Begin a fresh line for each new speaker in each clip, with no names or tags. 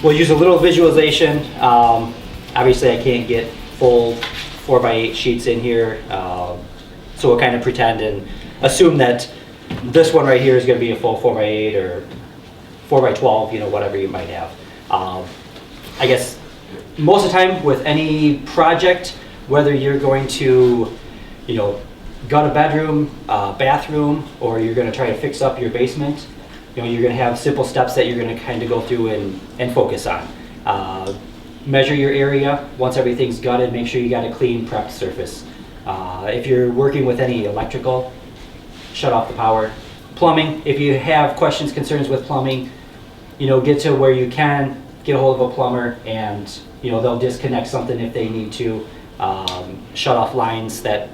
we'll use a little visualization. Obviously I can't get full 4x8 sheets in here, so we'll kind of pretend and assume that this one right here is going to be a full 4x8 or 4x12, you know, whatever you might have. I guess most of the time with any project, whether you're going to, you know, gut a bedroom, bathroom, or you're going to try to fix up your basement, you know, you're going to have simple steps that you're going to kind of go through and focus on. Measure your area. Once everything's gutted, make sure you got a clean, prepped surface. If you're working with any electrical, shut off the power. Plumbing, if you have questions, concerns with plumbing, you know, get to where you can, get a hold of a plumber, and, you know, they'll disconnect something if they need to. Shut off lines, that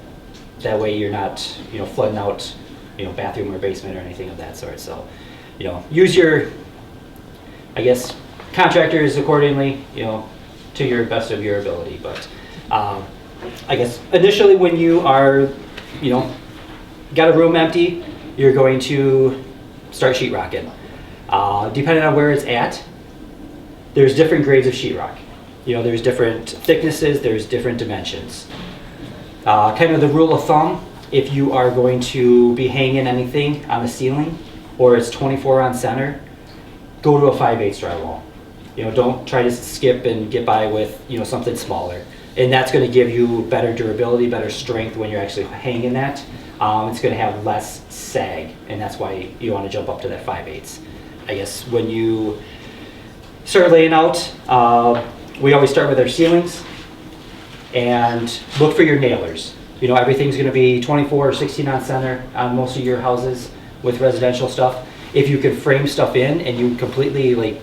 way you're not, you know, flooding out, you know, bathroom or basement or anything of that sort. So, you know, use your, I guess, contractors accordingly, you know, to your best of your ability. But I guess initially when you are, you know, got a room empty, you're going to start sheetrocking. Depending on where it's at, there's different grades of sheetrock. You know, there's different thicknesses, there's different dimensions. Kind of the rule of thumb, if you are going to be hanging anything on the ceiling or it's 24 on center, go to a 5/8 drywall. You know, don't try to skip and get by with, you know, something smaller. And that's going to give you better durability, better strength when you're actually hanging that. It's going to have less sag, and that's why you want to jump up to that 5/8. I guess when you start laying out, we always start with our ceilings and look for your nailers. You know, everything's going to be 24 or 16 on center on most of your houses with residential stuff. If you can frame stuff in and you completely like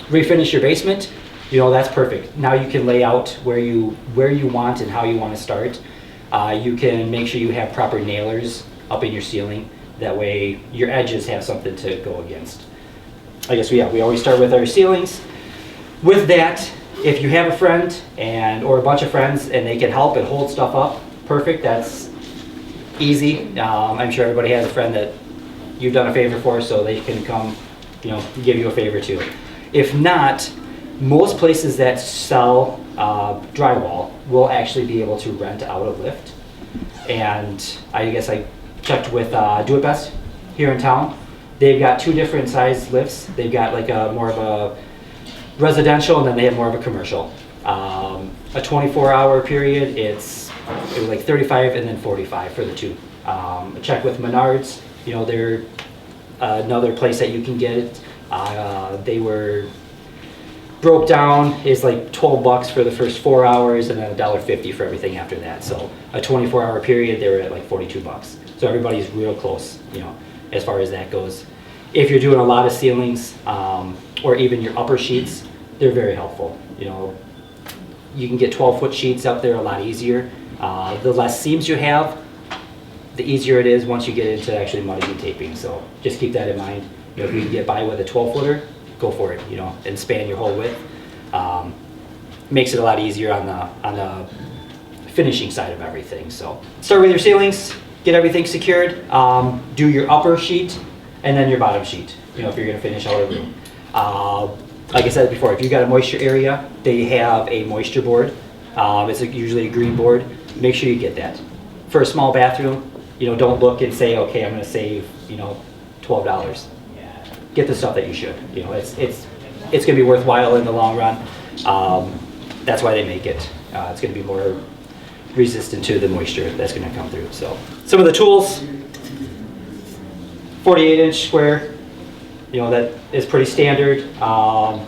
refinish your basement, you know, that's perfect. Now you can lay out where you want and how you want to start. You can make sure you have proper nailers up in your ceiling. That way your edges have something to go against. I guess we always start with our ceilings. With that, if you have a friend or a bunch of friends and they can help and hold stuff up, perfect. That's easy. I'm sure everybody has a friend that you've done a favor for, so they can come, you know, give you a favor too. If not, most places that sell drywall will actually be able to rent out a lift. And I guess I checked with Do It Best here in town. They've got two different size lifts. They've got like a more of a residential, and then they have more of a commercial. A 24-hour period, it was like 35 and then 45 for the two. Check with Menards. You know, they're another place that you can get it. They were broke down is like $12 for the first 4 hours and then $1.50 for everything after that. So a 24-hour period, they were at like $42. So everybody's real close, you know, as far as that goes. If you're doing a lot of ceilings or even your upper sheets, they're very helpful. You know, you can get 12-foot sheets out there a lot easier. The less seams you have, the easier it is once you get into actually mudding and taping. So just keep that in mind. You know, if you can get by with a 12-footer, go for it, you know, and span your whole width. Makes it a lot easier on the finishing side of everything. So start with your ceilings, get everything secured, do your upper sheet, and then your bottom sheet, you know, if you're gonna finish out a room. Like I said before, if you got a moisture area, they have a moisture board. It's usually a green board. Make sure you get that. For a small bathroom, you know, don't look and say, okay, I'm gonna save, you know, $12. Get the stuff that you should. You know, it's gonna be worthwhile in the long run. That's why they make it. It's gonna be more resistant to the moisture that's gonna come through. So some of the tools, 48-inch square, you know, that is pretty standard. I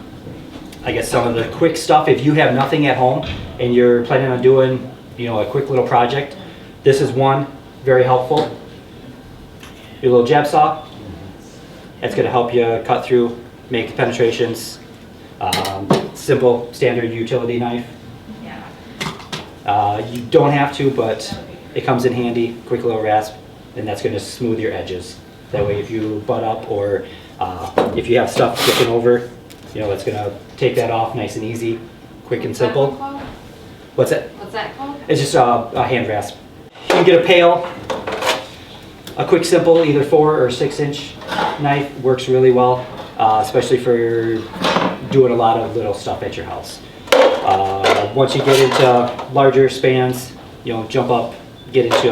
guess some of the quick stuff, if you have nothing at home and you're planning on doing, you know, a quick little project, this is one, very helpful. Your little jab saw. It's going to help you cut through, make penetrations. Simple, standard utility knife. You don't have to, but it comes in handy. Quick little rasp, and that's going to smooth your edges. That way if you butt up or if you have stuff sticking over, you know, it's going to take that off nice and easy, quick and simple. What's that?
What's that called?
It's just a hand rasp. You can get a pail. A quick, simple, either 4 or 6-inch knife works really well, especially for doing a lot of little stuff at your house. Once you get into larger spans, jump up, get into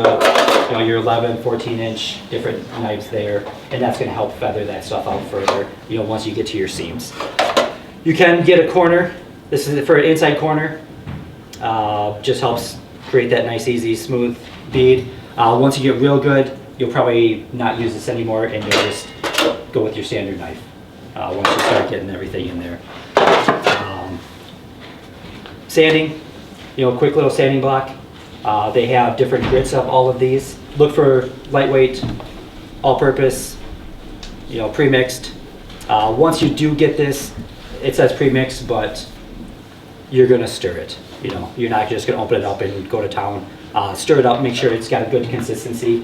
your 11, 14 inch different knives there, and that's going to help feather that stuff out further, once you get to your seams. You can get a corner. This is for an inside corner. Just helps create that nice, easy, smooth bead. Once you get real good, you'll probably not use this anymore, and you'll just go with your standard knife once you start getting everything in there. Sanding, quick little sanding block. They have different grits of all of these. Look for lightweight, all-purpose, pre-mixed. Once you do get this, it says pre-mixed, but you're gonna stir it. You're not just gonna open it up and go to town. Stir it up, make sure it's got a good consistency.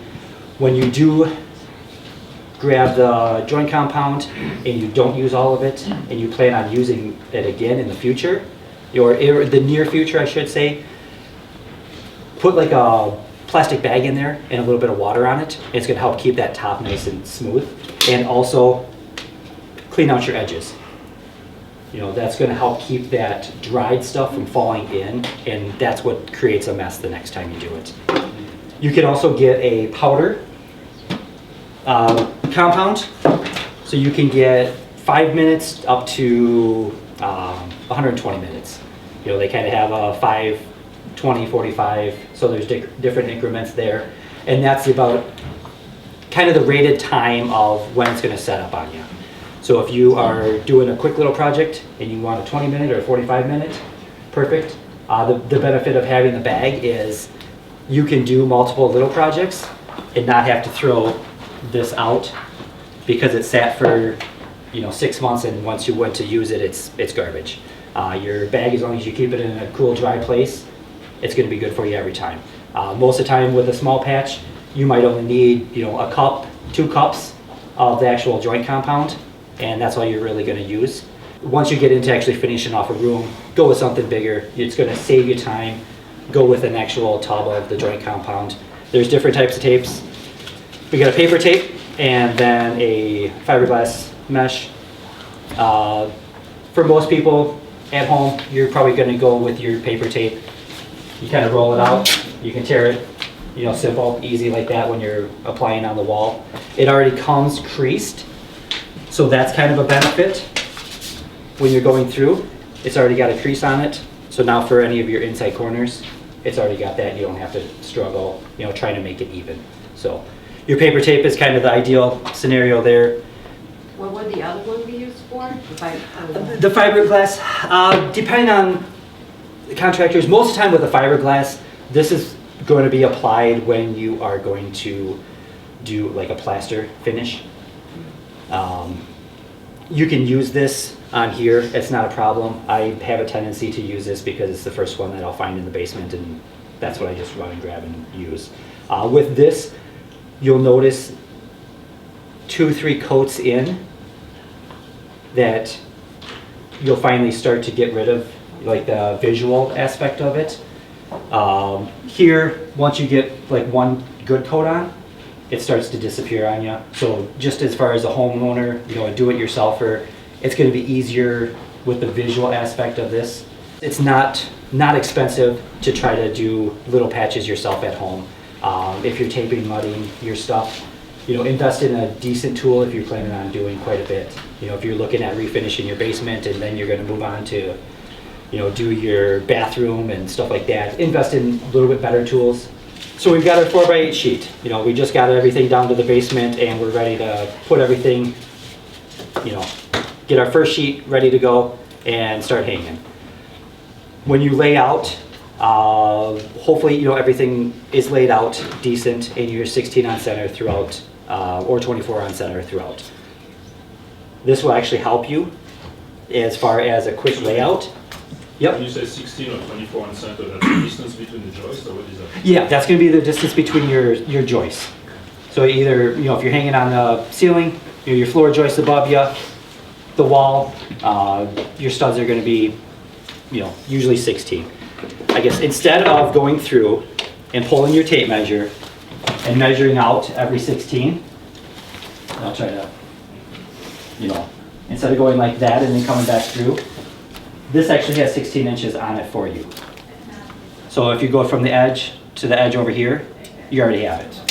When you do grab the joint compound and you don't use all of it, and you plan on using it again in the future, or the near future, I should say, put like a plastic bag in there and a little bit of water on it. It's gonna help keep that top nice and smooth, and also clean out your edges. That's gonna help keep that dried stuff from falling in, and that's what creates a mess the next time you do it. You can also get a powder compound, so you can get 5 minutes up to 120 minutes. They kind of have a 5, 20, 45, so there's different increments there, and that's about kind of the rated time of when it's going to set up on you. So if you are doing a quick little project and you want a 20-minute or a 45-minute, perfect. The benefit of having the bag is you can do multiple little projects and not have to throw this out because it sat for 6 months, and once you went to use it, it's garbage. Your bag, as long as you keep it in a cool, dry place, it's going to be good for you every time. Most of the time with a small patch, you might only need a cup, 2 cups of the actual joint compound, and that's all you're really going to use. Once you get into actually finishing off a room, go with something bigger. It's going to save you time. Go with an actual tub of the joint compound. There's different types of tapes. We got a paper tape and then a fiberglass mesh. For most people at home, you're probably going to go with your paper tape. You kind of roll it out. You can tear it, simple, easy like that when you're applying on the wall. It already comes creased, so that's kind of a benefit when you're going through. It's already got a crease on it, so now for any of your inside corners, it's already got that. You don't have to struggle, trying to make it even. So your paper tape is kind of the ideal scenario there.
What would the other one be used for?
The fiberglass, depending on the contractors, most of the time with the fiberglass, this is going to be applied when you are going to do like a plaster finish. You can use this on here, it's not a problem. I have a tendency to use this because it's the first one that I'll find in the basement, and that's what I just run and grab and use. With this, you'll notice 2-3 coats in that you'll finally start to get rid of like the visual aspect of it. Here, once you get like 1 good coat on, it starts to disappear on you. So just as far as a homeowner, a do-it-yourselfer, it's going to be easier with the visual aspect of this. It's not expensive to try to do little patches yourself at home. If you're taping, mudding your stuff, invest in a decent tool if you're planning on doing quite a bit. If you're looking at refinishing your basement and then you're going to move on to, do your bathroom and stuff like that, invest in a little bit better tools. So we've got our 4x8 sheet. We just got everything down to the basement and we're ready to put everything, get our first sheet ready to go and start hanging. When you lay out, hopefully, everything is laid out decent and you're 16 on center throughout, or 24 on center throughout. This will actually help you as far as a quick layout. Yep.
When you say 16 or 24 on center, that's the distance between the joists, or what is that?
Yeah, that's going to be the distance between your joists. So either, if you're hanging on the ceiling, your floor joist above you, the wall, your studs are going to be, usually 16. I guess instead of going through and pulling your tape measure and measuring out every 16, I'll try to, instead of going like that and then coming back through, this actually has 16 inches on it for you. So if you go from the edge to the edge over here, you already have it.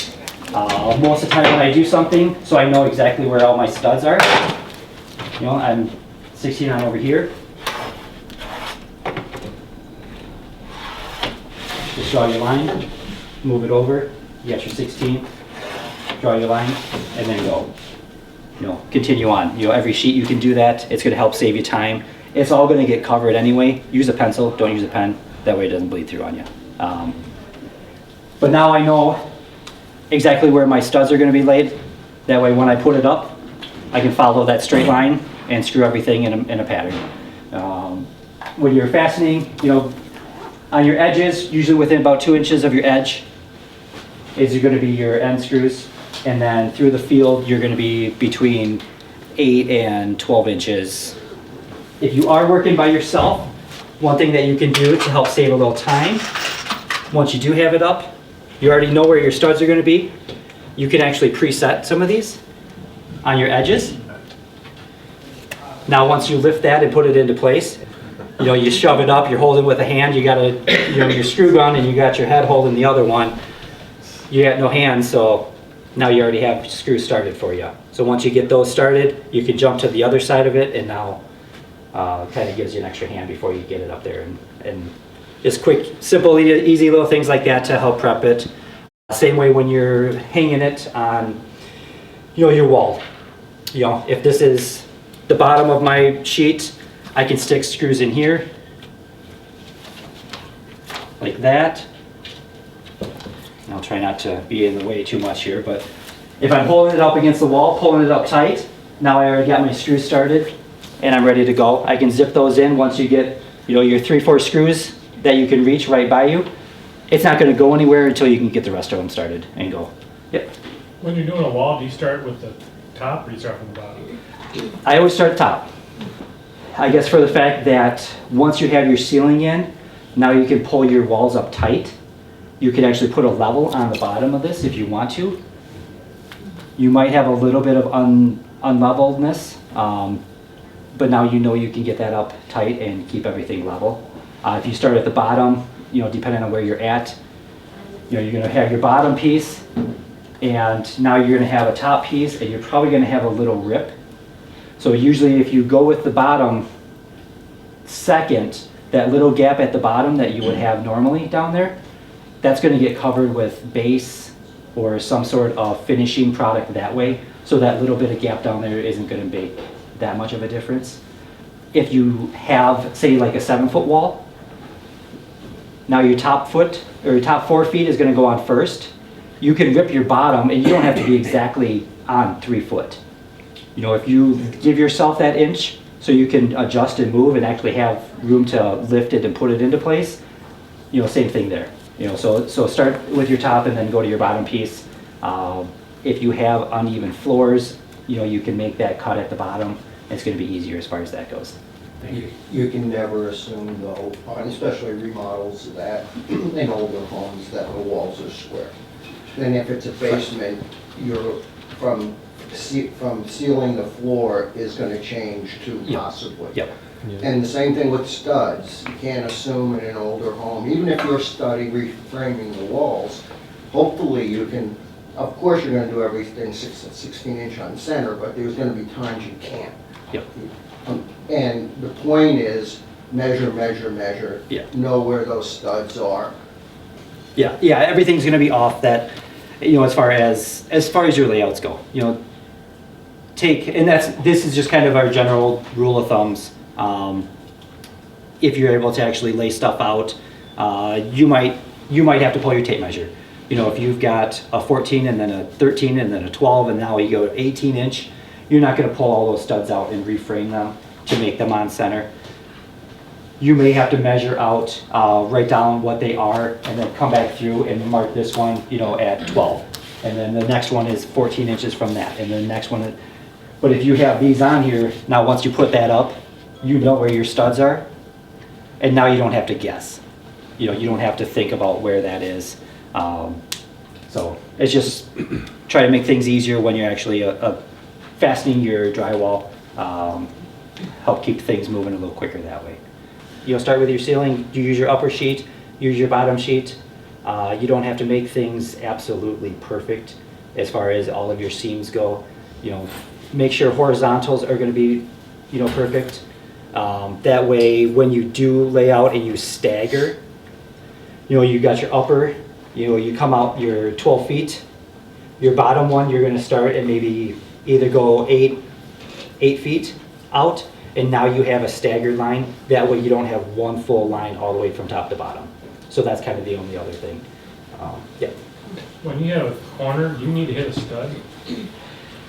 Most of the time when I do something, so I know exactly where all my studs are, you know, I'm 16 on over here. Just draw your line, move it over, you got your 16, draw your line, and then go. You know, continue on. You know, every sheet you can do that. It's gonna help save you time. It's all gonna get covered anyway. Use a pencil, don't use a pen. That way it doesn't bleed through on you. But now I know exactly where my studs are gonna be laid. That way when I put it up, I can follow that straight line and screw everything in a pattern. When you're fastening, you know, on your edges, usually within about 2 inches of your edge, is going to be your end screws. And then through the field, you're going to be between 8 and 12 inches. If you are working by yourself, one thing that you can do to help save a little time, once you do have it up, you already know where your studs are going to be. You can actually preset some of these on your edges. Now once you lift that and put it into place, you know, you shove it up, you're holding with a hand, you got your screw gun and you got your head holding the other one. You got no hands, so now you already have screws started for you. So once you get those started, you can jump to the other side of it, and now kind of gives you an extra hand before you get it up there. And just quick, simple, easy little things like that to help prep it. Same way when you're hanging it on, you know, your wall. You know, if this is the bottom of my sheet, I can stick screws in here, like that. And I'll try not to be in the way too much here, but if I'm holding it up against the wall, pulling it up tight, now I already got my screws started and I'm ready to go. I can zip those in once you get, you know, your 3/4 screws that you can reach right by you. It's not going to go anywhere until you can get the rest of them started and go. Yep.
When you're doing a wall, do you start with the top or you start from the bottom?
I always start top. I guess for the fact that once you have your ceiling in, now you can pull your walls up tight. You can actually put a level on the bottom of this if you want to. You might have a little bit of unleveledness, but now you know you can get that up tight and keep everything level. If you start at the bottom, you know, depending on where you're at, you know, you're gonna have your bottom piece, and now you're gonna have a top piece, and you're probably gonna have a little rip. So usually if you go with the bottom second, that little gap at the bottom that you would have normally down there, that's going to get covered with base or some sort of finishing product that way. So that little bit of gap down there isn't going to make that much of a difference. If you have, say, like a 7-foot wall, now your top foot or your top 4 feet is going to go on first. You can rip your bottom and you don't have to be exactly on 3 foot. You know, if you give yourself that inch so you can adjust and move and actually have room to lift it and put it into place, you know, same thing there. You know, so start with your top and then go to your bottom piece. If you have uneven floors, you know, you can make that cut at the bottom. It's going to be easier as far as that goes.
You can never assume though, and especially remodels that in older homes, that the walls are square. Then if it's a basement, you're from sealing the floor is going to change too, possibly.
Yep.
And the same thing with studs. You can't assume in an older home, even if you're studying reframing the walls, hopefully you can, of course you're going to do everything 16 inch on center, but there's going to be times you can't.
Yep.
And the point is measure, measure, measure, know where those studs are.
Yeah, everything's going to be off that, you know, as far as your layouts go. You know, this is just kind of our general rule of thumbs. If you're able to actually lay stuff out, you might have to pull your tape measure. You know, if you've got a 14 and then a 13 and then a 12 and now you go 18 inch, you're not going to pull all those studs out and reframe them to make them on center. You may have to measure out, write down what they are, and then come back through and mark this one, you know, at 12. And then the next one is 14 inches from that, and then the next one. But if you have these on here, now once you put that up, you know where your studs are, and now you don't have to guess. You know, you don't have to think about where that is. So it's just try to make things easier when you're actually fastening your drywall Um, help keep things moving a little quicker that way. You'll start with your ceiling, you use your upper sheet, use your bottom sheet. You don't have to make things absolutely perfect as far as all of your seams go. You know, make sure horizontals are going to be, you know, perfect. That way, when you do lay out and you stagger, you know, you got your upper, you know, you come out your 12 feet. Your bottom one, you're going to start and maybe either go 8 feet out, and now you have a staggered line. That way, you don't have one full line all the way from top to bottom. So that's kind of the only other thing. Yeah.
When you have a corner, you need to hit a stud.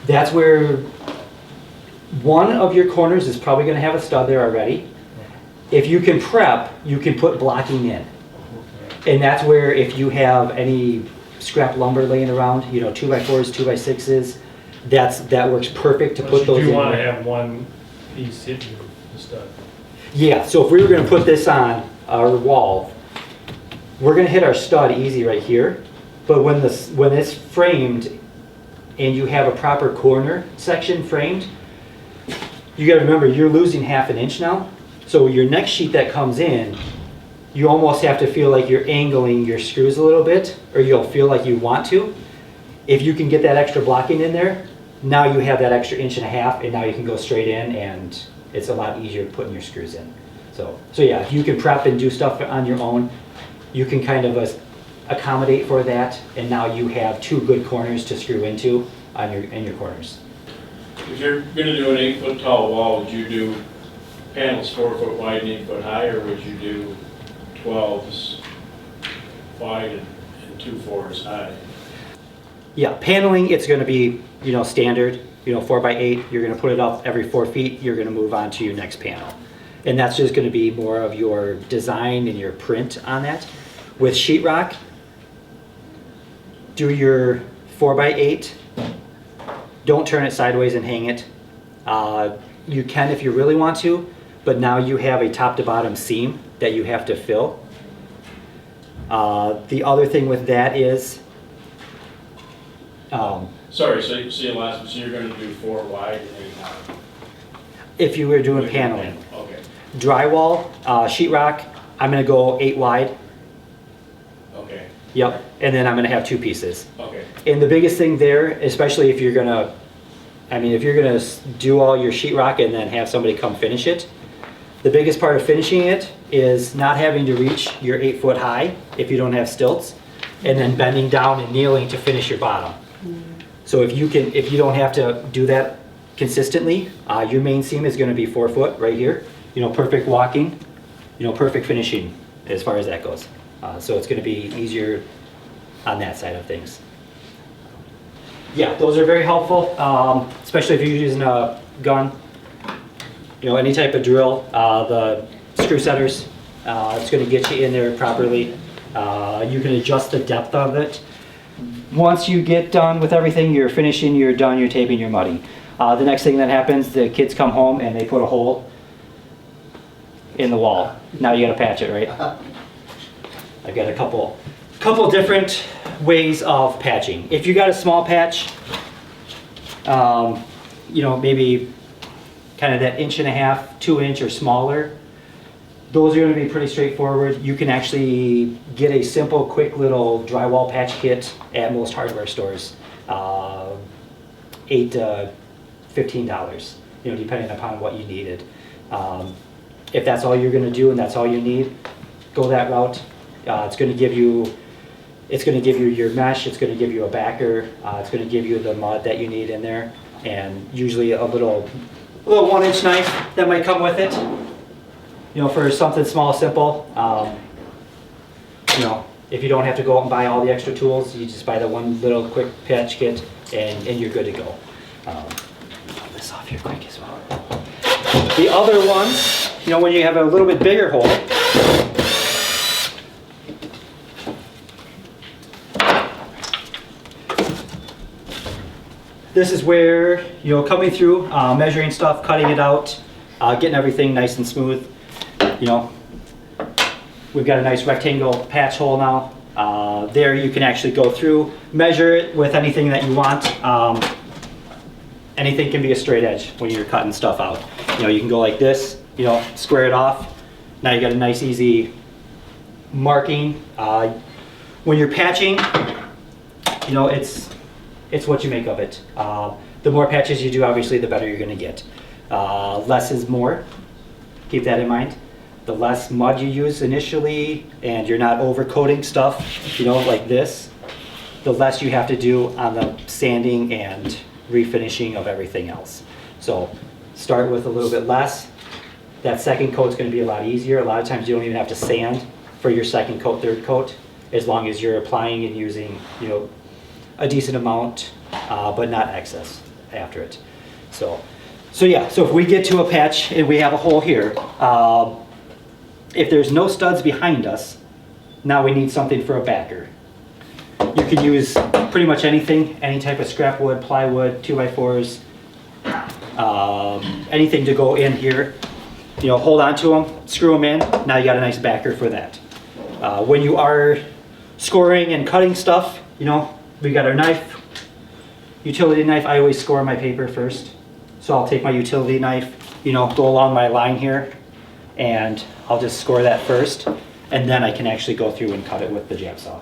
That's where one of your corners is probably going to have a stud there already. If you can prep, you can put blocking in. And that's where if you have any scrap lumber laying around, you know, 2x4s, 2x6s, that works perfect to put those in.
You do want to have one piece hit you, the stud.
Yeah, so if we were going to put this on our wall, we're going to hit our stud easy right here. But when it's framed and you have a proper corner section framed, you got to remember you're losing ½ inch now. So your next sheet that comes in, you almost have to feel like you're angling your screws a little bit, or you'll feel like you want to. If you can get that extra blocking in there, now you have that extra 1.5 inches, and now you can go straight in, and it's a lot easier putting your screws in. So yeah, if you can prep and do stuff on your own, you can kind of accommodate for that, and now you have 2 good corners to screw into in your corners.
If you're gonna do an 8-foot tall wall, would you do panels 4 foot wide and 8 foot high, or would you do 12s wide and 2 4s high?
Yeah, paneling, it's going to be, you know, standard, you know, 4x8. You're going to put it up every 4 feet. You're going to move on to your next panel. And that's just going to be more of your design and your print on that. With sheetrock, do your 4x8. Don't turn it sideways and hang it. You can if you really want to, but now you have a top to bottom seam that you have to fill. The other thing with that is,
Sorry, so you're gonna do 4 wide and 8 high?
if you were doing paneling.
Okay,
Drywall, sheetrock, I'm going to go 8 wide.
okay,
Yep, and then I'm going to have 2 pieces.
okay.
And the biggest thing there, especially if you're going to, if you're going to do all your sheetrock and then have somebody come finish it, the biggest part of finishing it is not having to reach your 8 foot high if you don't have stilts, and then bending down and kneeling to finish your bottom. So if you don't have to do that consistently, your main seam is going to be 4 foot right here. You know, perfect walking, you know, perfect finishing as far as that goes. So it's going to be easier on that side of things. Yeah, those are very helpful, especially if you're using a gun. You know, any type of drill, the screw setters, it's going to get you in there properly. You can adjust the depth of it. Once you get done with everything, you're finishing, you're done, you're taping, you're mudding. The next thing that happens, the kids come home and they put a hole in the wall. Now you got to patch it, right? I've got a couple different ways of patching. If you got a small patch, you know, maybe kind of that 1.5 inches, 2 inch or smaller, those are going to be pretty straightforward. You can actually get a simple, quick little drywall patch kit at most hardware stores. $8 to $15, you know, depending upon what you needed. If that's all you're going to do and that's all you need, go that route. It's going to give you your mesh. It's going to give you a backer. It's going to give you the mud that you need in there, and usually a little 1-inch knife that might come with it. You know, for something small, simple. You know, if you don't have to go out and buy all the extra tools, you just buy the one little quick patch kit, and you're good to go. Pull this off here quick as well. The other ones, you know, when you have a little bit bigger hole, this is where, you know, coming through, measuring stuff, cutting it out, getting everything nice and smooth. You know, we've got a nice rectangle patch hole now. There you can actually go through, measure it with anything that you want. anything can be a straight edge when you're cutting stuff out. You know, you can go like this, you know, square it off. Now you got a nice easy marking. When you're patching, you know, it's what you make of it. The more patches you do, obviously, the better you're gonna get. Less is more, keep that in mind. The less mud you use initially, and you're not overcoating stuff, you know, like this, the less you have to do on the sanding and refinishing of everything else. So start with a little bit less. That second coat's gonna be a lot easier. A lot of times you don't even have to sand for your second coat, third coat, as long as you're applying and using, you know, a decent amount, but not excess after it. So yeah, so if we get to a patch and we have a hole here, if there's no studs behind us, now we need something for a backer. You can use pretty much anything, any type of scrap wood, plywood, 2x4s, anything to go in here. You know, hold on to them, screw them in, now you got a nice backer for that. When you are scoring and cutting stuff, you know, we got our knife, utility knife. I always score my paper first. So I'll take my utility knife, you know, go along my line here, and I'll just score that first, and then I can actually go through and cut it with the jab saw.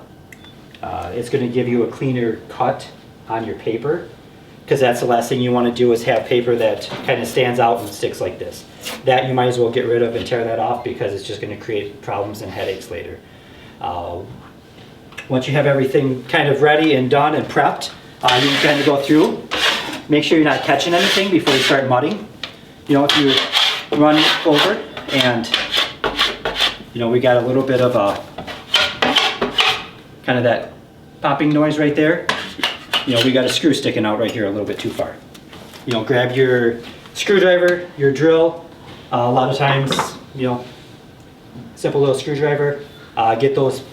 It's gonna give you a cleaner cut on your paper, because that's the last thing you wanna do is have paper that kind of stands out and sticks like this. That you might as well get rid of and tear that off, because it's just gonna create problems and headaches later. Once you have everything kind of ready and done and prepped, you can kind of go through. Make sure you're not catching anything before you start mudding. You know, if you run over and, you know, we got a little bit of a, kind of that popping noise right there. You know, we got a screw sticking out right here a little bit too far. You know, grab your screwdriver, your drill. A lot of times, you know, simple little screwdriver, get those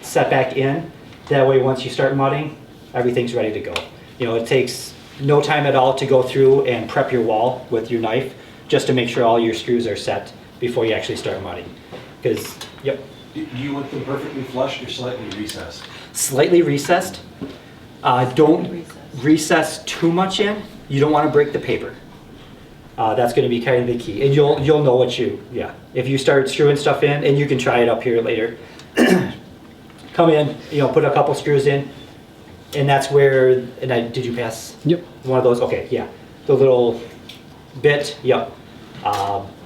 set back in. That way, once you start mudding, everything's ready to go. You know, it takes no time at all to go through and prep your wall with your knife, just to make sure all your screws are set before you actually start mudding. Because, yep.
Do you want them perfectly flushed or slightly recessed?
Slightly recessed. Don't recess too much in. You don't want to break the paper. That's going to be kind of the key. And you'll know what yeah. If you start screwing stuff in, and you can try it up here later. Come in, you know, put a couple screws in, and that's where, did you pass?
Yep.
One of those, okay, yeah. The little bit, yep.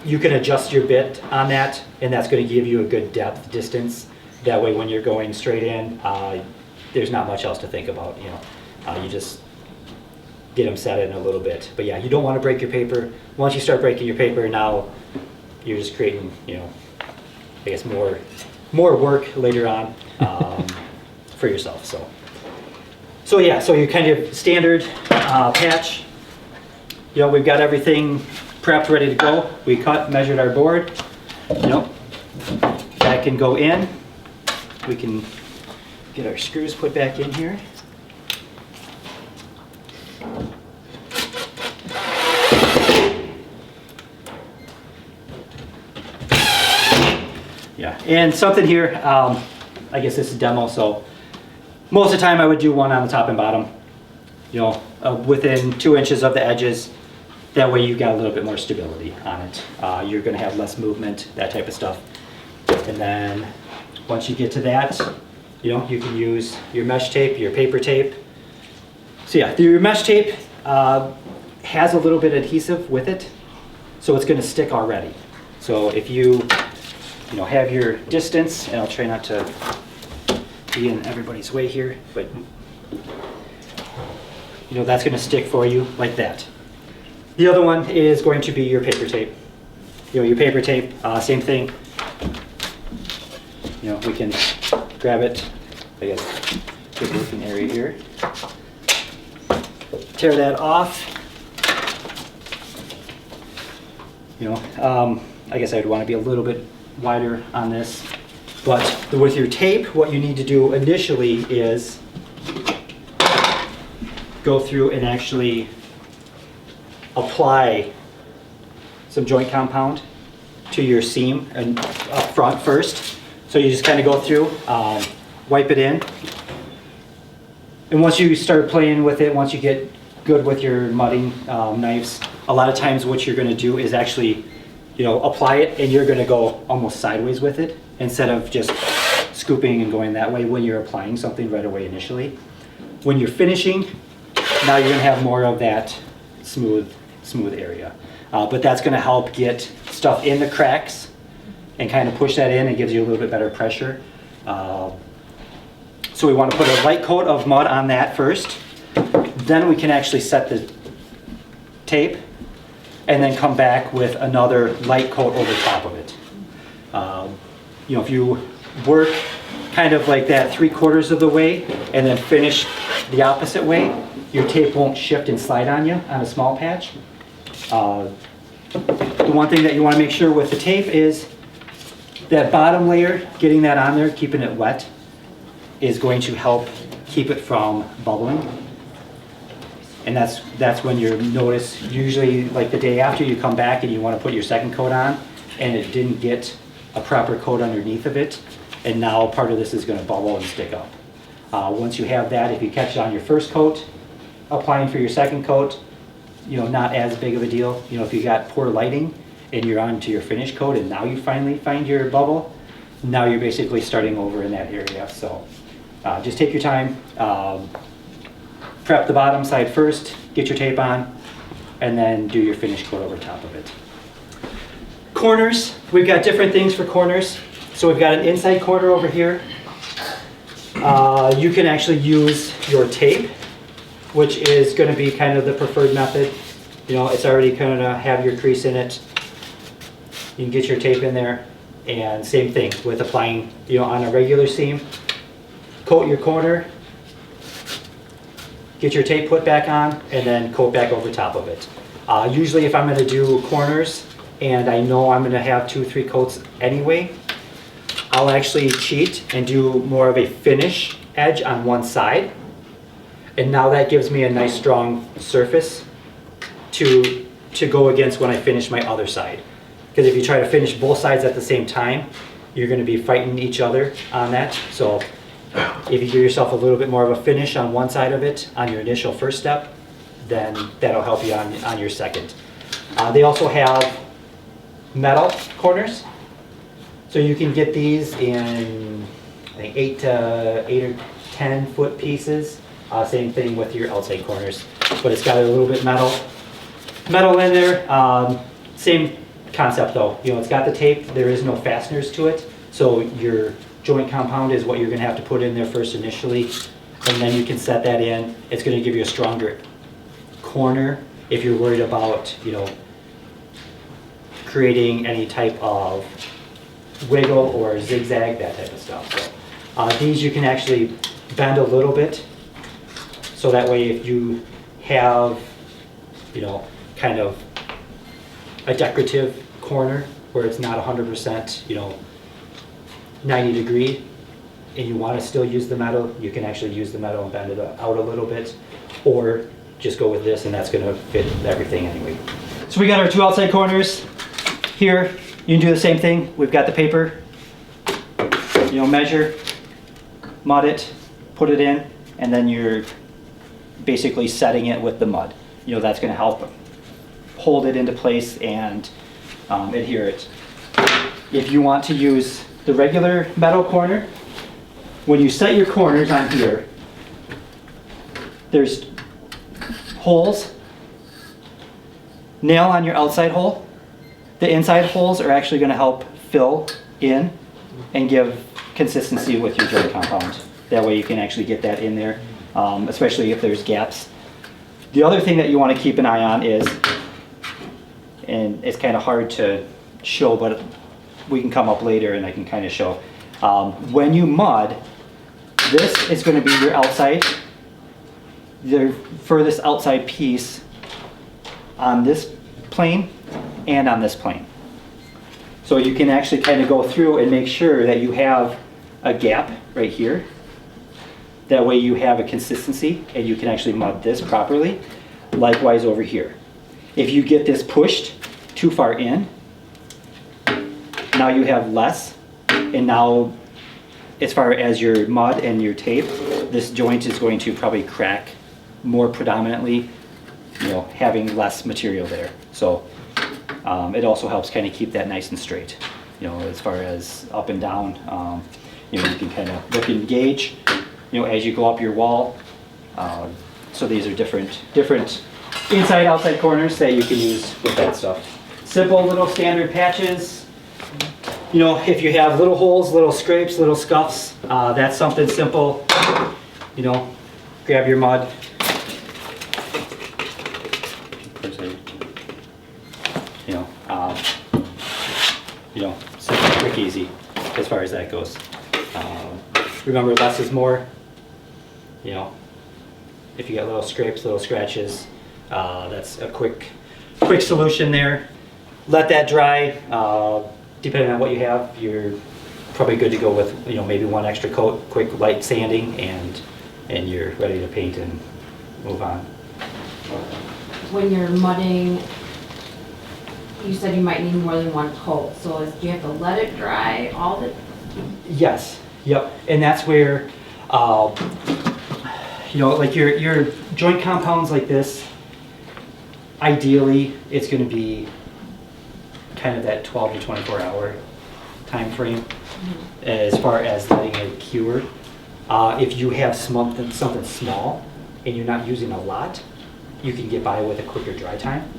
You can adjust your bit on that, and that's gonna give you a good depth distance. That way when you're going straight in, there's not much else to think about, you know. You just get them set in a little bit. But yeah, you don't wanna break your paper. Once you start breaking your paper, now you're just creating, you know, I guess more work later on for yourself. So yeah, so you kind of standard patch. You know, we've got everything prepped, ready to go. We cut, measured our board. You know, that can go in. We can get our screws put back in here. Yeah, and something here, I guess this is demo, so most of the time I would do one on the top and bottom, you know, within 2 inches of the edges. That way you've got a little bit more stability on it. You're gonna have less movement, that type of stuff. And then once you get to that, you know, you can use your mesh tape, your paper tape. So yeah, your mesh tape has a little bit of adhesive with it, so it's gonna stick already. So if you know, have your distance, and I'll try not to be in everybody's way here, but you know, that's gonna stick for you like that. The other one is going to be your paper tape. You know, your paper tape, same thing. You know, we can grab it, I guess, good working area here. Tear that off. You know, I guess I'd want to be a little bit wider on this. But with your tape, what you need to do initially is go through and actually apply some joint compound to your seam and up front first. So you just kind of go through, wipe it in. And once you start playing with it, once you get good with your mudding knives, a lot of times what you're gonna do is actually, apply it and you're gonna go almost sideways with it instead of just scooping and going that way when you're applying something right away initially. When you're finishing, now you're gonna have more of that smooth area. But that's gonna help get stuff in the cracks and kind of push that in. It gives you a little bit better pressure. So we want to put a light coat of mud on that first. Then we can actually set the tape and then come back with another light coat over top of it. If you work kind of like that 3/4 of the way and then finish the opposite way, your tape won't shift and slide on you on a small patch. The one thing that you want to make sure with the tape is that bottom layer, getting that on there, keeping it wet, is going to help keep it from bubbling. And that's when you notice, usually like the day after you come back and you want to put your second coat on and it didn't get a proper coat underneath of it, and now part of this is going to bubble and stick up. Once you have that, if you catch it on your first coat, applying for your second coat, not as big of a deal. If you got poor lighting and you're on to your finish coat and now you finally find your bubble, now you're basically starting over in that area. So just take your time, prep the bottom side first, get your tape on, and then do your finish coat over top of it. Corners, we've got different things for corners. So we've got an inside corner over here. You can actually use your tape, which is going to be kind of the preferred method. It's already going to have your crease in it. You can get your tape in there, and same thing with applying, on a regular seam. Coat your corner, get your tape put back on, and then coat back over top of it. Usually if I'm going to do corners and I know I'm going to have 2-3 coats anyway, I'll actually cheat and do more of a finish edge on one side. And now that gives me a nice strong surface to go against when I finish my other side. Because if you try to finish both sides at the same time, you're going to be fighting each other on that. So if you give yourself a little bit more of a finish on one side of it on your initial first step, then that'll help you on your second. They also have metal corners. So you can get these in, I think, 8 or 10 foot pieces. Same thing with your outside corners, but it's got a little bit metal in there. Same concept though. It's got the tape. There is no fasteners to it, so your joint compound is what you're going to have to put in there first initially, and then you can set that in. It's going to give you a stronger corner if you're worried about creating any type of wiggle or zigzag, that type of stuff. So these you can actually bend a little bit, so that way if you have kind of a decorative corner where it's not 100% 90 degree and you want to still use the metal, you can actually use the metal and bend it out a little bit, or just go with this and that's going to fit everything anyway. So we got our 2 outside corners here. You can do the same thing. We've got the paper, measure, mud it, put it in, and then you're basically setting it with the mud. That's going to help hold it into place and adhere it. If you want to use the regular metal corner, when you set your corners on here, there's holes. Nail on your outside hole. The inside holes are actually going to help fill in and give consistency with your joint compound. That way you can actually get that in there, especially if there's gaps. The other thing that you want to keep an eye on is, and it's kind of hard to show, but we can come up later and I can kind of show. When you mud, this is going to be your outside, the furthest outside piece on this plane and on this plane. So you can actually kind of go through and make sure that you have a gap right here. That way you have a consistency and you can actually mud this properly. Likewise over here. If you get this pushed too far in, now you have less, and now as far as your mud and your tape, this joint is going to probably crack more predominantly having less material there. So it also helps kind of keep that nice and straight, as far as up and down. You can kind of look and gauge, as you go up your wall. So these are different inside, outside corners that you can use with that stuff. Simple little standard patches. If you have little holes, little scrapes, little scuffs, that's something simple. Grab your mud. Simple, quick, easy, as far as that goes. Remember, less is more. If you got little scrapes, little scratches, that's a quick solution there. Let that dry. Depending on what you have, you're probably good to go with maybe one extra coat, quick light sanding, and you're ready to paint and move on.
When you're mudding, you said you might need more than one coat, so do you have to let it dry all the?
Yes, yep, and that's where, like your joint compounds like this, ideally, it's gonna be kind of that 12 to 24 hour time frame as far as letting it cure. If you have something small and you're not using a lot, you can get by with a quicker dry time.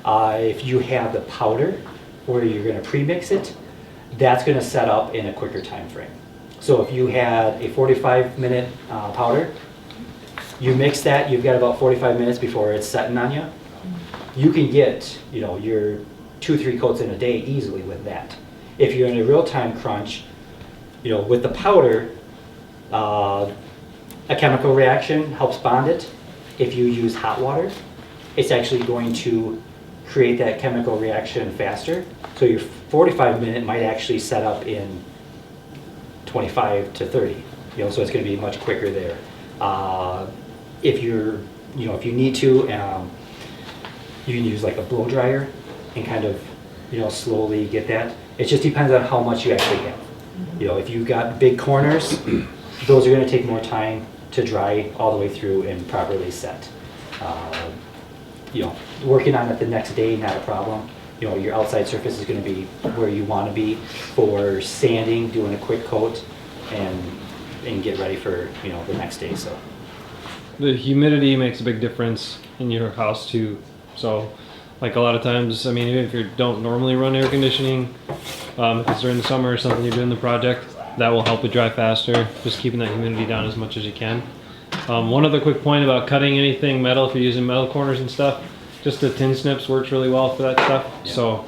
If you have the powder where you're going to pre-mix it, that's going to set up in a quicker time frame. So if you had a 45-minute powder, you mix that, you've got about 45 minutes before it's setting on you. You can get your 2-3 coats in a day easily with that. If you're in a real-time crunch, with the powder, a chemical reaction helps bond it. If you use hot water, it's actually going to create that chemical reaction faster. So your 45-minute might actually set up in 25 to 30. So it's going to be much quicker there. If you need to, you can use like a blow dryer and kind of, slowly get that. It just depends on how much you actually have. If you've got big corners, those are going to take more time to dry all the way through and properly set. Working on it the next day, not a problem. Your outside surface is going to be where you want to be for sanding, doing a quick coat, and get ready for the next day. So
the humidity makes a big difference in your house too. So like a lot of times, even if you don't normally run air conditioning, if it's during the summer or something you're doing the project, that will help it dry faster, just keeping that humidity down as much as you can. One other quick point about cutting anything metal, if you're using metal corners and stuff, just the tin snips works really well for that stuff.
Yep.
So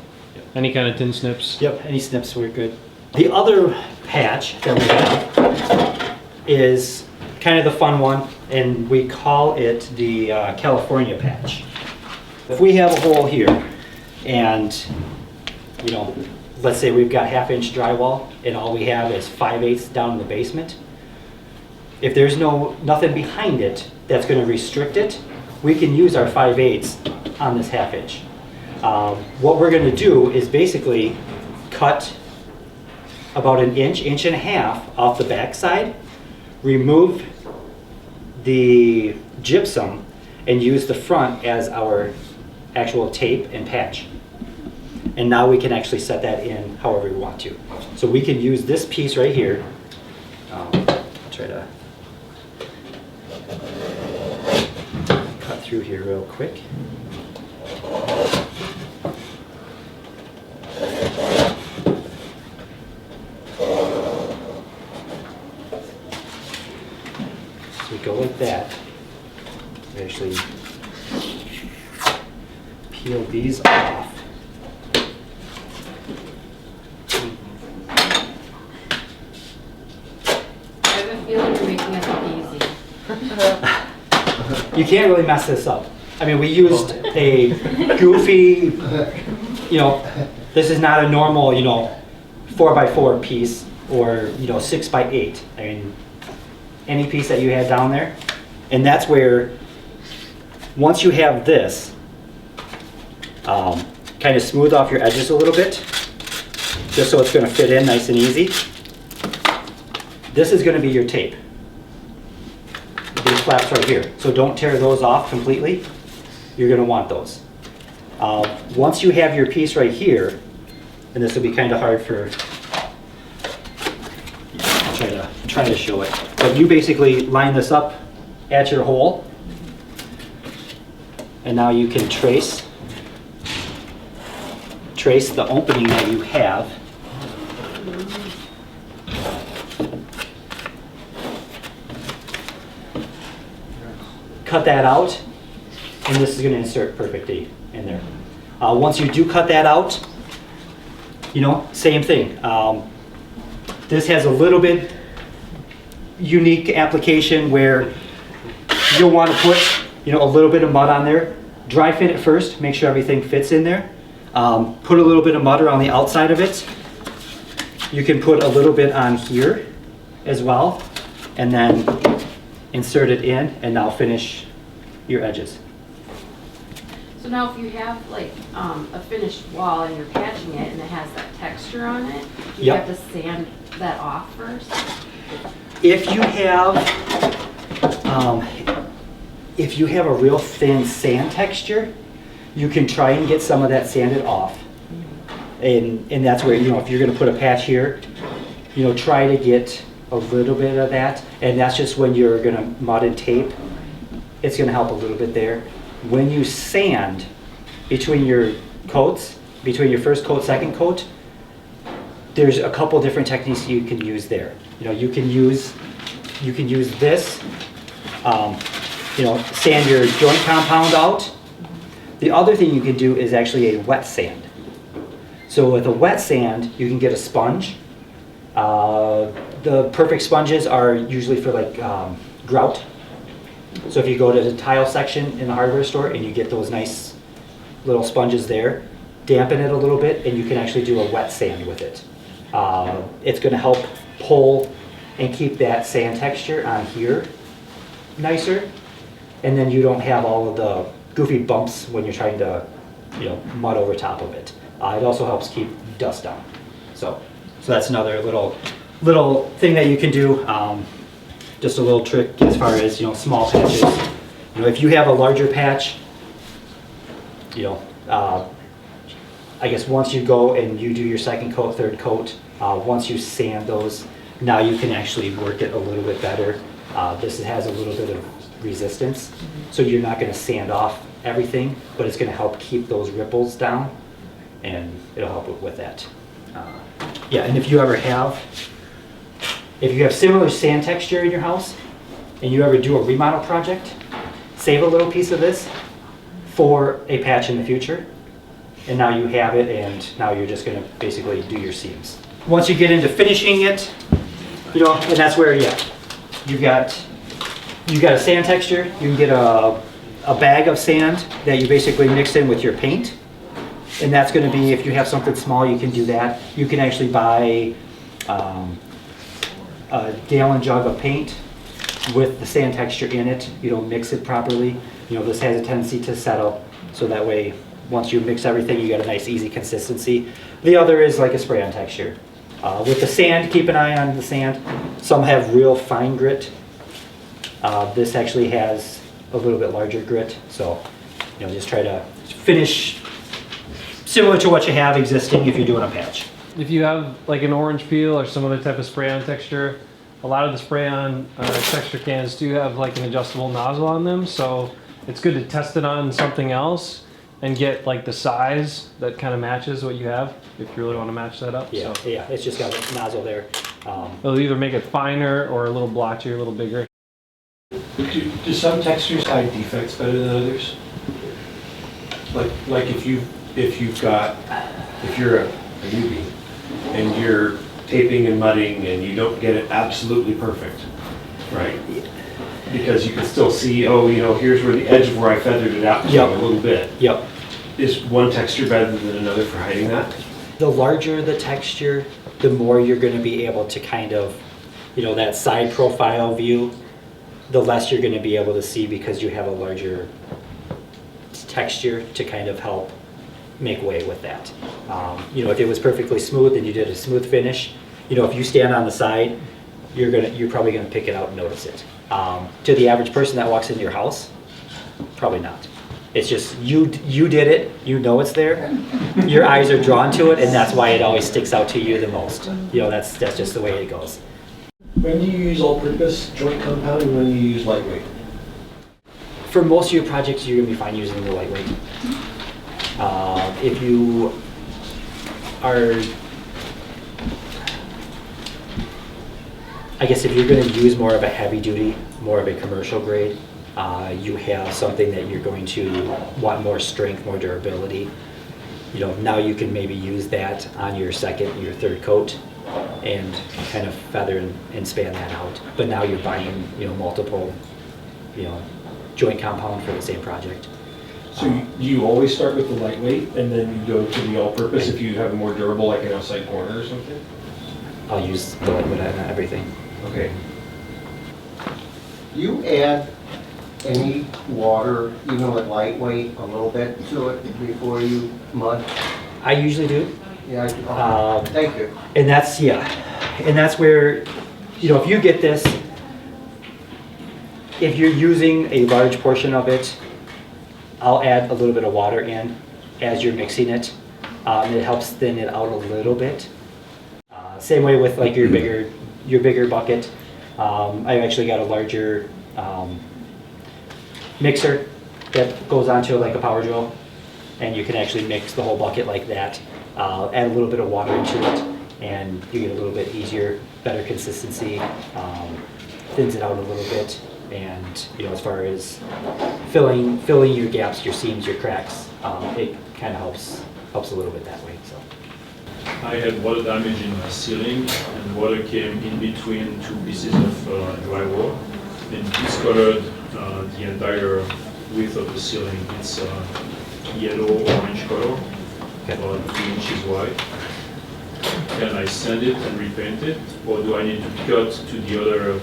any kind of tin snips.
Yep, any snips work good. The other patch that we have is kind of the fun one, and we call it the California patch. If we have a hole here, and let's say we've got 1/2-inch drywall, and all we have is 5/8 down in the basement. If there's nothing behind it that's going to restrict it, we can use our 5/8 on this 1/2-inch. What we're going to do is basically cut about an inch and a half off the back side, remove the gypsum, and use the front as our actual tape and patch. And now we can actually set that in however we want to. So we can use this piece right here. I'll try to cut through here real quick. So we go like that. We actually peel these off.
I have a feeling you're making it look easy.
You can't really mess this up. We used a goofy, this is not a normal, 4x4 piece or, 6x8. Any piece that you had down there. And that's where, once you have this, kind of smooth off your edges a little bit, just so it's going to fit in nice and easy. This is going to be your tape. These flaps right here. So don't tear those off completely. you're gonna want those. Once you have your piece right here, and this will be kind of hard for, I'll try to show it. But you basically line this up at your hole, and now you can trace the opening that you have. Cut that out, and this is going to insert perfectly in there. Once you do cut that out, same thing. This has a little bit unique application where you'll want to put a little bit of mud on there. Dry fit it first, make sure everything fits in there. Put a little bit of mud around the outside of it. You can put a little bit on here as well, and then insert it in, and now finish your edges.
So now if you have like a finished wall and you're patching it and it has that texture on it, do you
Yep.
have to sand that off first?
If you have a real thin sand texture, you can try and get some of that sanded off. And that's where, if you're gonna put a patch here, try to get a little bit of that. And that's just when you're gonna mud and tape. It's gonna help a little bit there. When you sand between your coats, between your first coat, second coat, there's a couple different techniques you can use there. You can use this, sand your joint compound out. The other thing you can do is actually a wet sand. So with a wet sand, you can get a sponge. The perfect sponges are usually for like grout. So if you go to the tile section in the hardware store and you get those nice little sponges there, dampen it a little bit and you can actually do a wet sand with it. It's going to help pull and keep that sand texture on here nicer, and then you don't have all of the goofy bumps when you're trying to mud over top of it. It also helps keep dust down. So that's another little thing that you can do. Just a little trick as far as small patches. If you have a larger patch, I guess once you go and you do your second coat, third coat, once you sand those, now you can actually work it a little bit better. This has a little bit of resistance, so you're not going to sand off everything, but it's going to help keep those ripples down, and it'll help with that. Yeah, and if you have similar sand texture in your house, and you ever do a remodel project, save a little piece of this for a patch in the future, and now you have it, and now you're just going to basically do your seams. Once you get into finishing it, and that's where, you've got a sand texture. You can get a bag of sand that you basically mix in with your paint, and that's going to be, if you have something small, you can do that. You can actually buy a gallon jug of paint with the sand texture in it. Mix it properly. This has a tendency to settle, so that way once you mix everything, you get a nice easy consistency. The other is like a spray-on texture. With the sand, keep an eye on the sand. Some have real fine grit. This actually has a little bit larger grit, so just try to finish similar to what you have existing if you're doing a patch.
If you have like an orange peel or some other type of spray-on texture, a lot of the spray-on texture cans do have like an adjustable nozzle on them, so it's good to test it on something else and get like the size that kind of matches what you have if you really want to match that up.
Yeah,
So
yeah, it's just got a nozzle there.
it'll either make it finer or a little blotchier, a little bigger.
Do some textures hide defects better than others? Like if you're a newbie and you're taping and mudding and you don't get it absolutely perfect, right? Because you can still see, here's where the edge of where I feathered it out
Yep.
a little bit.
Yep.
Is one texture better than another for hiding that?
The larger the texture, the more you're going to be able to kind of, that side profile view, the less you're going to be able to see because you have a larger texture to kind of help make way with that. If it was perfectly smooth and you did a smooth finish, if you stand on the side, you're probably going to pick it out and notice it. To the average person that walks into your house, probably not. It's just you did it, you know it's there. Your eyes are drawn to it, and that's why it always sticks out to you the most. That's just the way it goes.
When do you use all-purpose joint compound and when do you use lightweight?
For most of your projects, you're gonna be fine using the lightweight. If you are, I guess if you're gonna use more of a heavy duty, more of a commercial grade, you have something that you're going to want more strength, more durability. Now you can maybe use that on your second, your third coat and kind of feather and span that out. But now you're buying, multiple, joint compound for the same project.
So you always start with the lightweight and then you go to the all-purpose if you have a more durable, like an outside corner or something?
I'll use the lightweight on everything.
Okay.
You add any water, even with lightweight, a little bit to it before you mud?
I usually do.
Yeah, thank you.
And that's where, if you get this, if you're using a large portion of it, I'll add a little bit of water in as you're mixing it. It helps thin it out a little bit. Same way with like your bigger bucket. I've actually got a larger mixer that goes onto like a power drill, and you can actually mix the whole bucket like that. Add a little bit of water into it, and you get a little bit easier, better consistency, thins it out a little bit, and as far as filling your gaps, your seams, your cracks, it kind of helps a little bit that way. So
I had water damage in my ceiling, and water came in between two pieces of drywall and discolored the entire width of the ceiling. It's yellow-orange color, about 2 inches wide. Can I sand it and repaint it, or do I need to cut to the other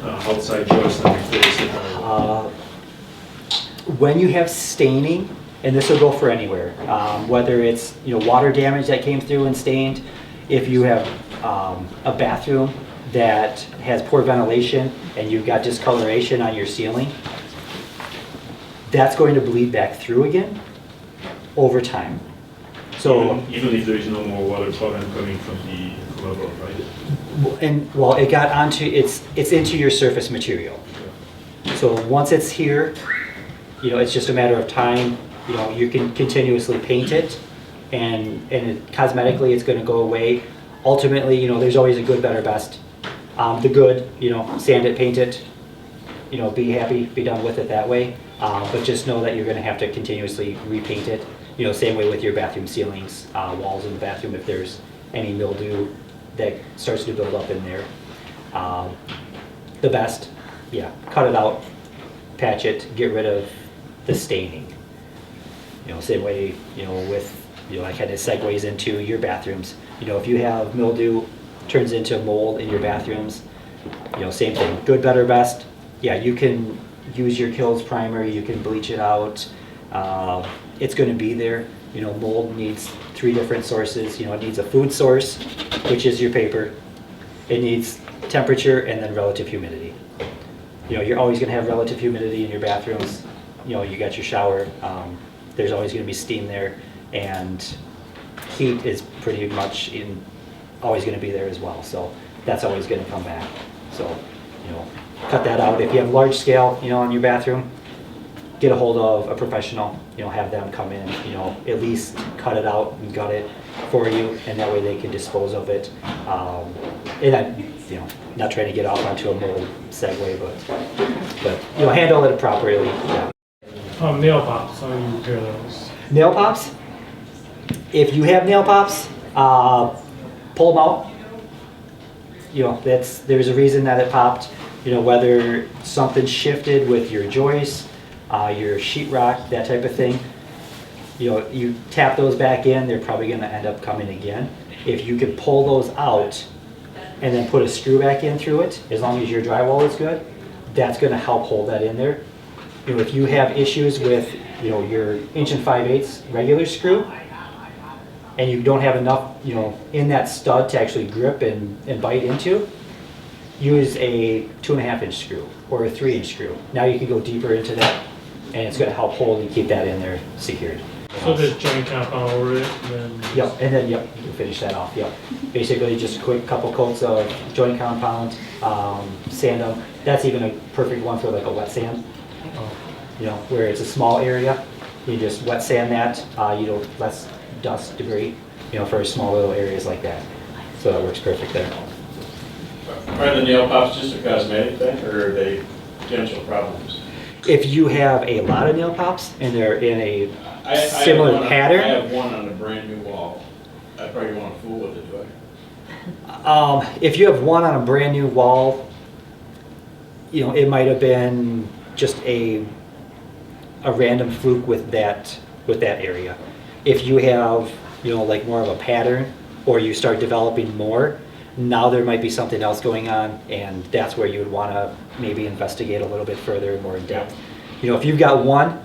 outside joist and replace it?
when you have staining, and this will go for anywhere, whether it's water damage that came through and stained, if you have a bathroom that has poor ventilation and you've got discoloration on your ceiling, that's going to bleed back through again over time. So
even if there is no more water problem coming from above, right?
and well, it got onto it's into your surface material. So once it's here, it's just a matter of time. You can continuously paint it, and cosmetically it's going to go away. Ultimately, there's always a good, better, best. The good, sand it, paint it, be happy, be done with it that way. But just know that you're going to have to continuously repaint it. Same way with your bathroom ceilings, walls in the bathroom, if there's any mildew that starts to build up in there. The best, cut it out, patch it, get rid of the staining. Same way, with, like kind of segues into your bathrooms. If you have mildew, turns into mold in your bathrooms, same thing, good, better, best. Yeah, you can use your Kills primer, you can bleach it out. It's going to be there. Mold needs 3 different sources. It needs a food source, which is your paper. It needs temperature and then relative humidity. You're always going to have relative humidity in your bathrooms. You got your shower. There's always going to be steam there, and heat is pretty much always going to be there as well. So that's always going to come back. So cut that out. If you have large scale, in your bathroom, get a hold of a professional. Have them come in. At least cut it out and gut it for you, and that way they can dispose of it. And I, not trying to get off onto a mold segue, but handle it properly. Yeah.
Nail pops, how do you repair those?
Nail pops. If you have nail pops, pull them out. There's a reason that it popped. Whether something shifted with your joist, your sheetrock, that type of thing. You tap those back in, they're probably going to end up coming again. If you could pull those out and then put a screw back in through it, as long as your drywall is good, that's going to help hold that in there. If you have issues with your 1 5/8" regular screw, and you don't have enough in that stud to actually grip and bite into, use a 2.5-inch screw or a 3-inch screw. Now you can go deeper into that and it's gonna help hold and keep that in there secured.
So there's joint compound over it, and then.
Yep, and then, yep, you finish that off, yep. Basically, just a quick couple coats of joint compound, sand them. That's even a perfect one for like a wet sand, you know, where it's a small area. You just wet sand that, you know, less dust, debris, you know, for small little areas like that. So that works perfect there.
Are the nail pops just a cosmetic thing, or are they potential problems?
If you have a lot of nail pops and they're in a
I have
similar
one-
pattern.
I have one on a brand new wall. I probably want to fool with it, do I?
If you have one on a brand new wall, you know, it might have been just a random fluke with that area. If you have, you know, like more of a pattern, or you start developing more, now there might be something else going on, and that's where you would want to maybe investigate a little bit further, more in depth. You know, if you've got one,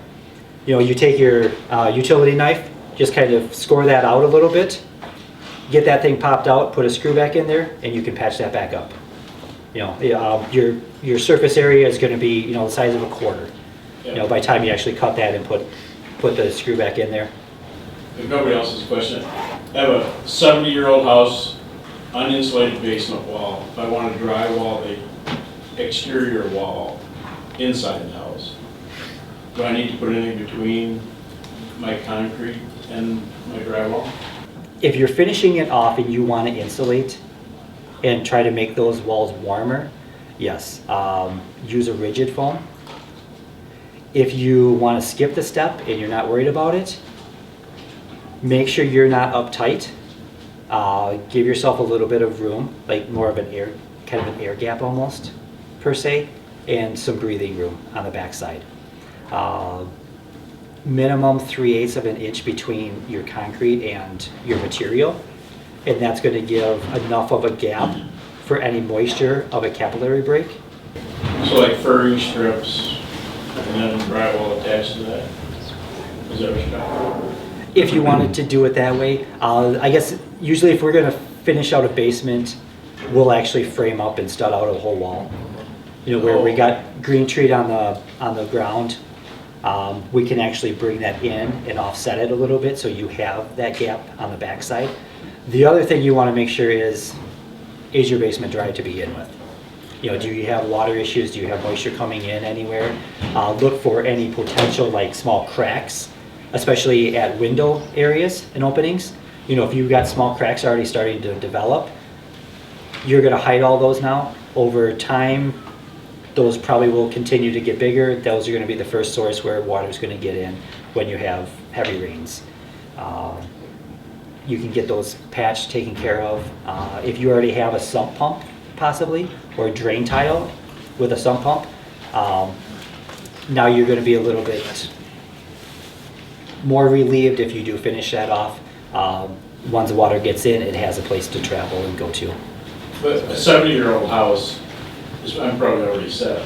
you know, you take your utility knife, just kind of score that out a little bit, get that thing popped out, put a screw back in there, and you can patch that back up. You know, your surface area is going to be, you know, the size of a quarter. You know, by the time you actually cut that and put the screw back in there.
If nobody else has a question, I have a 70-year-old house, uninsulated basement wall. If I want to drywall the exterior wall inside the house, do I need to put anything between my concrete and my drywall?
If you're finishing it off and you want to insulate and try to make those walls warmer, yes, use a rigid foam. If you want to skip the step and you're not worried about it, make sure you're not uptight. Give yourself a little bit of room, like more of an air, kind of an air gap almost, per se, and some breathing room on the backside. Minimum 3/8 of an inch between your concrete and your material, and that's going to give enough of a gap for any moisture of a capillary break.
So like furring strips and then drywall attached to that? Is that what you're talking about?
If you wanted to do it that way, I guess usually if we're going to finish out a basement, we'll actually frame up and stud out a whole wall. You know, where we got green treat on the ground, we can actually bring that in and offset it a little bit so you have that gap on the backside. The other thing you want to make sure is your basement dry to begin with? You know, do you have water issues? Do you have moisture coming in anywhere? Look for any potential like small cracks, especially at window areas and openings. You know, if you've got small cracks already starting to develop, you're going to hide all those now. Over time, those probably will continue to get bigger. Those are going to be the first source where water is going to get in when you have heavy rains. You can get those patched, taken care of. If you already have a sump pump, possibly, or a drain tile with a sump pump, now you're going to be a little bit more relieved if you do finish that off. Once the water gets in, it has a place to travel and go to.
But a 70-year-old house, I'm probably already set,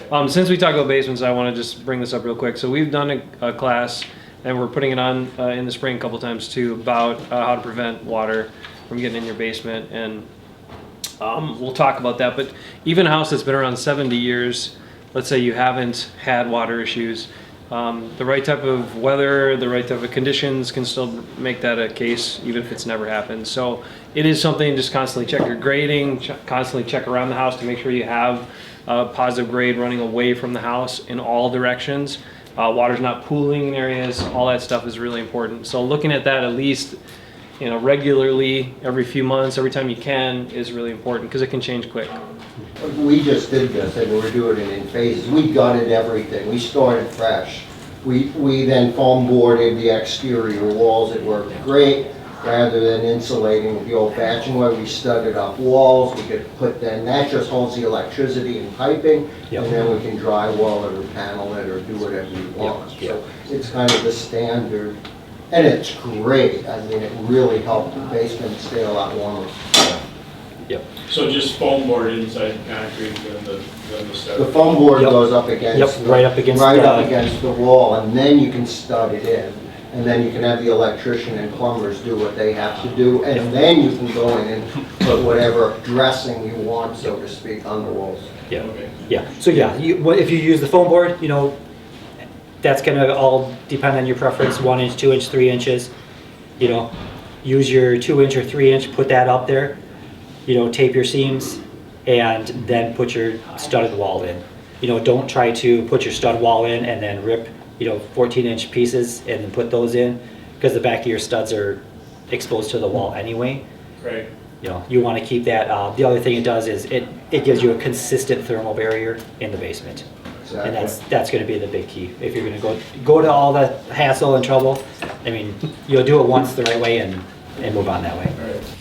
right?
Since we talk about basements, I want to just bring this up real quick. So we've done a class, and we're putting it on in the spring a couple times too, about how to prevent water from getting in your basement, and we'll talk about that. But even a house that's been around 70 years, let's say you haven't had water issues, the right type of weather, the right type of conditions can still make that a case, even if it's never happened. So it is something, just constantly check your grading, constantly check around the house to make sure you have a positive grade running away from the house in all directions. Water's not pooling in areas, all that stuff is really important. So looking at that at least, you know, regularly, every few months, every time you can, is really important because it can change quick.
We just did this, and we're doing it in phases. We gutted everything. We started fresh. We then foam boarded the exterior walls. It worked great. Rather than insulating the old-fashioned way, we studded up walls. We could put then, that just holds the electricity and piping,
Yep.
and then we can drywall it or panel it or do whatever you want.
Yep.
So it's kind of the standard, and it's great. I mean, it really helped the basement stay a lot warmer.
Yep.
So just foam board inside the concrete, then the stuff.
The foam board
Yep.
goes up against.
Yep, right up against
right
the-
up against the wall, and then you can stud it in. And then you can have the electrician and plumbers do what they have to do, and then you can go in and put whatever dressing you want, so to speak, on the walls.
Yeah.
Okay.
Yeah. So yeah, if you use the foam board, you know, that's gonna all depend on your preference, 1 inch, 2 inch, 3 inches. You know, use your 2 inch or 3 inch, put that up there, you know, tape your seams, and then put your studded wall in. You know, don't try to put your stud wall in and then rip, you know, 14-inch pieces and then put those in, because the back of your studs are exposed to the wall anyway.
Right.
You know, you want to keep that. The other thing it does is it gives you a consistent thermal barrier in the basement.
Exactly.
And that's going to be the big key. If you're going to go to all the hassle and trouble, I mean, you'll do it once the right way and move on that way.
All right.